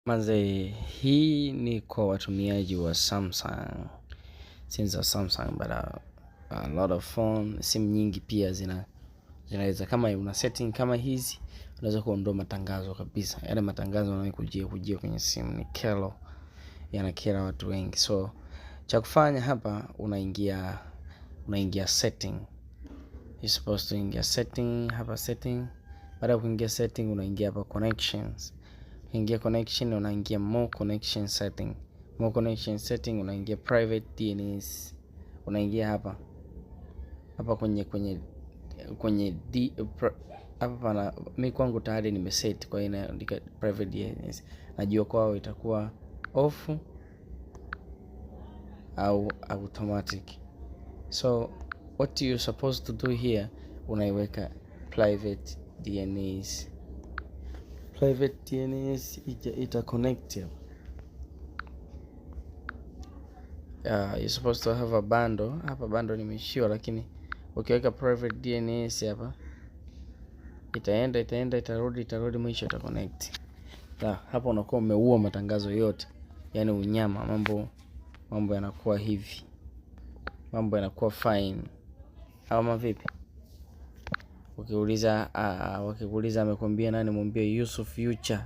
Manze, hii ni kwa watumiaji wa Samsung. Since Samsung but a lot of phone, simu nyingi pia zinaweza, kama una setting kama hizi, unaweza kuondoa matangazo kabisa. Yale matangazo yanayokujia kwenye simu ni kero, yanakera watu wengi. So cha kufanya hapa, unaingia setting. You supposed to ingia setting, hapa setting. Baada ya kuingia setting, unaingia hapa connections. Ingia connection, unaingia more connection setting. More connection setting, unaingia private DNS. Unaingia hapa kwenye hapa na mimi kwangu tayari nimeset, kwa hiyo inaandika private DNS. Najua kwao itakuwa off au automatic. So what you supposed to do here, unaiweka private DNS. Private DNS ita connect. You're supposed to have a bundle. Hapa bundle nimeishiwa, lakini ukiweka private DNS hapa itaenda itarudi mwisho ita connect. Hapa unakuwa umeua matangazo yote. Yaani unyama, mambo yanakuwa hivi. Mambo yanakuwa fine. Ama vipi? Wakikuuliza amekwambia nani, mwambie Yusuf Future.